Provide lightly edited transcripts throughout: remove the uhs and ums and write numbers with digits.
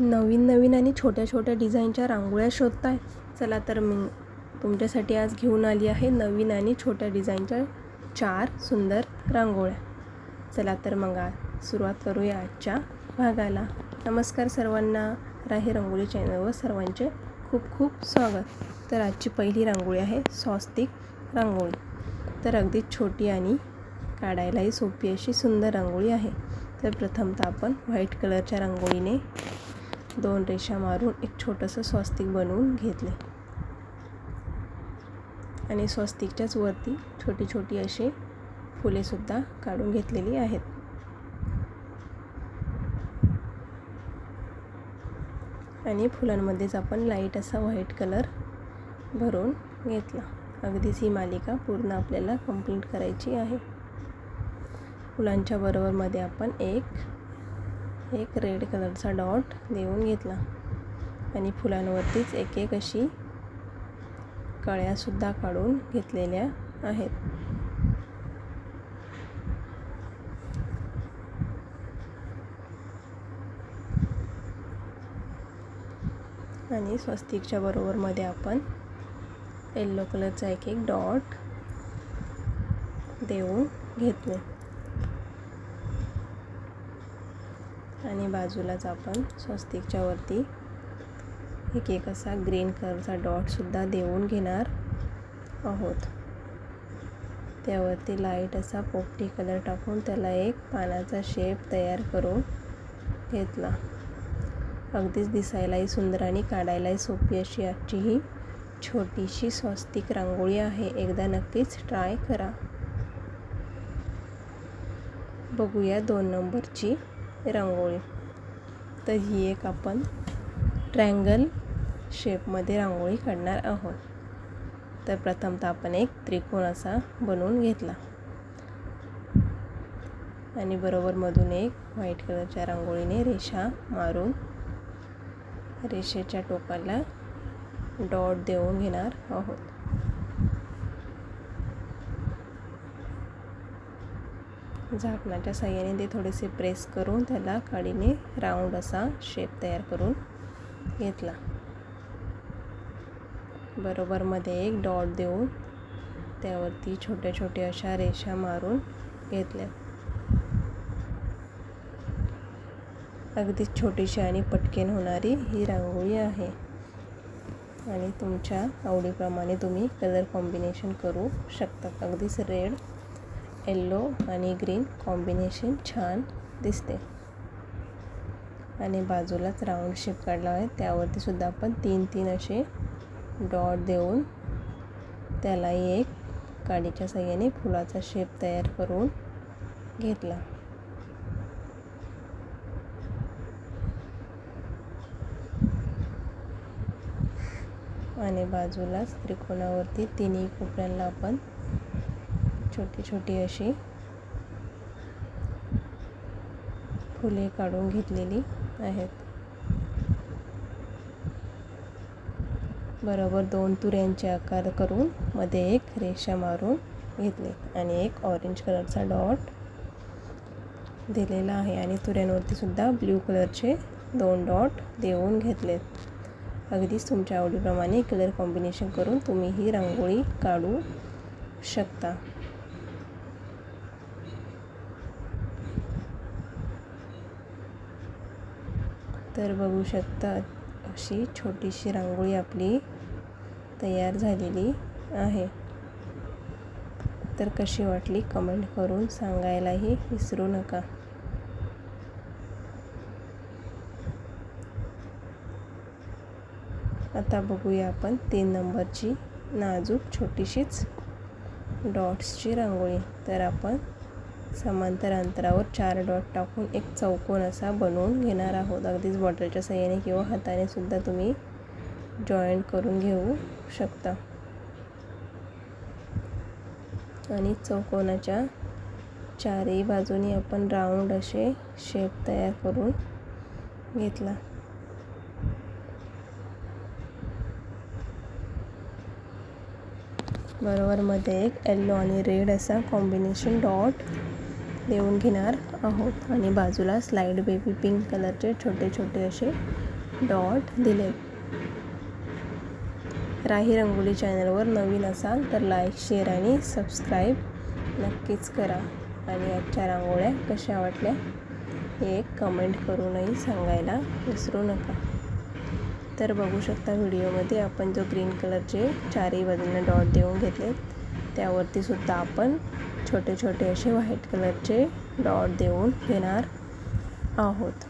नवीन नवीन आणि छोट्या छोट्या डिझाईनच्या रांगोळ्या शोधताय? चला तर मी तुमच्यासाठी आज घेऊन आली आहे नवीन आणि छोट्या डिझाईनच्या 4 सुंदर रांगोळ्या. चला तर मग सुरुवात करूया आजच्या भागाला. नमस्कार सर्वांना, राही रंगोळी चॅनलवर सर्वांचे खूप खूप स्वागत. तर आजची पहिली रांगोळी आहे स्वस्तिक रांगोळी. तर अगदी छोटी आणि काढायलाही सोपी अशी सुंदर रांगोळी आहे. तर प्रथमतः आपण व्हाईट कलरच्या रांगोळीने 2 रेषा मारून एक छोटंसं स्वस्तिक बनवून घेतले आणि स्वस्तिकच्याच वरती छोटी छोटी अशी फुलेसुद्धा काढून घेतलेली आहेत. आणि फुलांमध्येच आपण लाईट असा व्हाईट कलर भरून घेतला. अगदीच ही मालिका पूर्ण आपल्याला कंप्लीट करायची आहे. फुलांच्या बरोबरमध्ये आपण एक रेड कलरचा डॉट देऊन घेतला आणि फुलांवरतीच एक एक अशी कळ्यासुद्धा काढून घेतलेल्या आहेत. आणि स्वस्तिकच्या बरोबरमध्ये आपण येलो कलरचा एक डॉट देऊन घेतले आणि बाजूलाच आपण स्वस्तिकच्या वरती एक असा ग्रीन कलरचा डॉटसुद्धा देऊन घेणार आहोत. त्यावरती लाईट असा पोपटी कलर टाकून त्याला एक पानाचा शेप तयार करून घेतला. अगदीच दिसायलाही सुंदर आणि काढायलाही सोपी अशी आजची ही छोटीशी स्वस्तिक रांगोळी आहे. एकदा नक्कीच ट्राय करा. बघूया 2 नंबरची रांगोळी. तर ही एक आपण ट्रायंगल शेपमध्ये रांगोळी काढणार आहोत. तर प्रथमतः आपण एक त्रिकोण असा बनवून घेतला आणि बरोबरमधून एक व्हाईट कलरच्या रांगोळीने रेषा मारून रेषेच्या टोकाला डॉट देऊन घेणार आहोत. झाकणाच्या साहाय्याने ते थोडेसे प्रेस करून त्याला काडीने राऊंड असा शेप तयार करून घेतला. बरोबरमध्ये एक डॉट देऊन त्यावरती छोट्या छोट्या अशा रेषा मारून घेतल्या. अगदीच छोटीशी आणि पटकन होणारी ही रांगोळी आहे आणि तुमच्या आवडीप्रमाणे तुम्ही कलर कॉम्बिनेशन करू शकता. अगदीच रेड, येल्लो आणि ग्रीन कॉम्बिनेशन छान दिसते. आणि बाजूलाच राऊंड शेप काढला आहे, त्यावरती सुद्धा आपण 3 असे डॉट देऊन त्यालाही एक काडीच्या साहाय्याने फुलाचा शेप तयार करून घेतला. आणि बाजूलाच त्रिकोणावरती 3 कोपऱ्यांना आपण छोटी छोटी अशी फुले काढून घेतलेली आहेत. बरोबर 2 तुऱ्यांचे आकार करून मध्ये एक रेषा मारून घेतले आणि एक ऑरेंज कलरचा डॉट दिलेला आहे आणि तुऱ्यांवरती सुद्धा ब्ल्यू कलरचे 2 डॉट देऊन घेतलेत. अगदीच तुमच्या आवडीप्रमाणे कलर कॉम्बिनेशन करून तुम्ही ही रांगोळी काढू शकता. तर बघू शकता अशी छोटीशी रांगोळी आपली तयार झालेली आहे. तर कशी वाटली कमेंट करून सांगायलाही विसरू नका. आता बघूया आपण 3 नंबरची नाजूक छोटीशीच डॉट्सची रांगोळी. तर आपण समांतर अंतरावर 4 डॉट टाकून एक चौकोन असा बनवून घेणार आहोत. अगदीच बॉटलच्या साहाय्याने किंवा हाताने सुद्धा तुम्ही जॉईंट करून घेऊ शकता. आणि चौकोनाच्या 4ही बाजूनी आपण राऊंड असे शेप तयार करून घेतला. बरोबरमध्ये एक येल्लो आणि रेड असा कॉम्बिनेशन डॉट देऊन घेणार आहोत आणि बाजूला स्लाइड बेबी पिंक कलरचे छोटे छोटे असे डॉट दिले. राही रंगोली चॅनलवर नवीन असाल तर लाईक, शेअर आणि सबस्क्राईब नक्कीच करा. आणि आजच्या रांगोळ्या कशा वाटल्या हे एक कमेंट करूनही सांगायला विसरू नका. तर बघू शकता व्हिडिओमध्ये आपण जो ग्रीन कलरचे चारही बाजूने डॉट देऊन घेतले त्यावरती सुद्धा आपण छोटे छोटे असे व्हाईट कलरचे डॉट देऊन घेणार आहोत.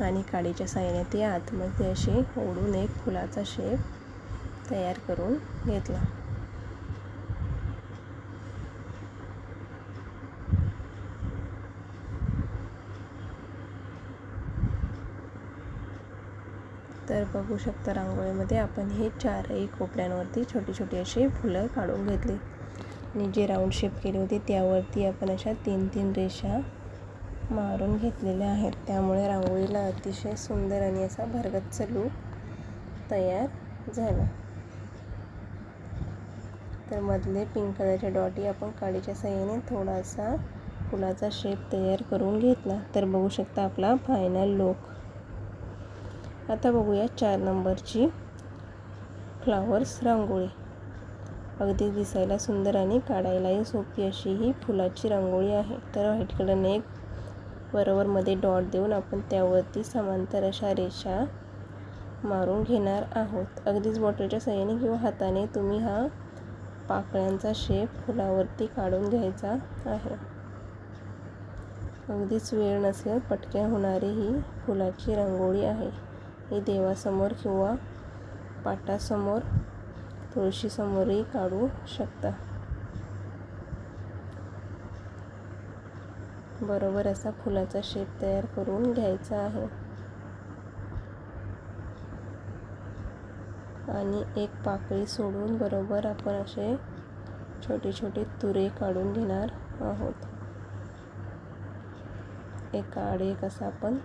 आणि काडीच्या साहाय्याने ते आतमध्ये असे ओढून एक फुलाचा शेप तयार करून घेतला. तर बघू शकता रांगोळीमध्ये आपण हे चारही कोपऱ्यांवरती छोटी छोटी अशी फुलं काढून घेतली आणि जे राऊंड शेप केली होती त्यावरती आपण अशा 3-3 रेषा मारून घेतलेल्या आहेत. त्यामुळे रांगोळीला अतिशय सुंदर आणि असा भरगच्च लूक तयार झाला. तर मधले पिंक कलरचे डॉटही आपण काडीच्या साहाय्याने थोडासा फुलाचा शेप तयार करून घेतला. तर बघू शकता आपला फायनल लूक. आता बघूया 4 नंबरची फ्लावर्स रांगोळी. अगदी दिसायला सुंदर आणि काढायलाही सोपी अशी ही फुलाची रांगोळी आहे. तर व्हाईट कलरने एक बरोबर मध्ये डॉट देऊन आपण त्यावरती समांतर अशा रेषा मारून घेणार आहोत. अगदीच बॉटलच्या साहाय्याने किंवा हाताने तुम्ही हा पाकळ्यांचा शेप फुलावरती काढून घ्यायचा आहे. अगदीच वेळ नसेल पटकन होणारी ही फुलाची रांगोळी आहे. ही देवासमोर किंवा पाटासमोर, तुळशीसमोरही काढू शकता. बरोबर असा फुलाचा शेप तयार करून घ्यायचा आहे आणि एक पाकळी सोडून बरोबर आपण असे छोटे छोटे तुरे काढून घेणार आहोत. एका आड एक असा आपण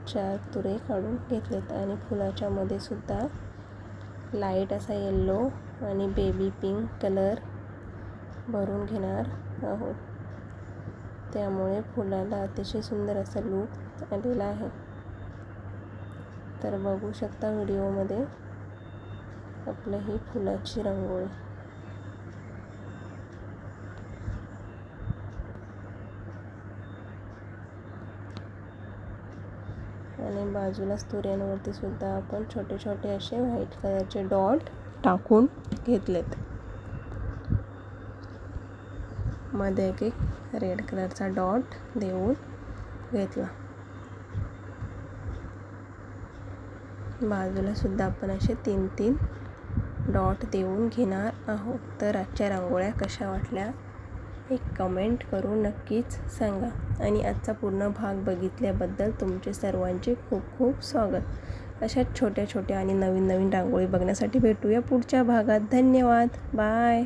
4 तुरे काढून घेतलेत आणि फुलाच्या मध्ये सुद्धा लाईट असा येल्लो आणि बेबी पिंक कलर भरून घेणार आहोत. त्यामुळे फुलाला अतिशय सुंदर असा लूक आलेला आहे. तर बघू शकता व्हिडिओमध्ये आपलं ही फुलाची रांगोळी. आणि बाजूलाच तुऱ्यांवरती सुद्धा आपण छोटे छोटे असे व्हाईट कलरचे डॉट टाकून घेतलेत. मध्ये एक रेड कलरचा डॉट देऊन घेतला. बाजूला सुद्धा आपण असे 3-3 डॉट देऊन घेणार आहोत. तर आजच्या रांगोळ्या कशा वाटल्या एक कमेंट करून नक्कीच सांगा. आणि आजचा पूर्ण भाग बघितल्याबद्दल तुमचे सर्वांचे खूप खूप स्वागत. अशाच छोट्या छोट्या आणि नवीन नवीन रांगोळी बघण्यासाठी भेटूया पुढच्या भागात. धन्यवाद. बाय.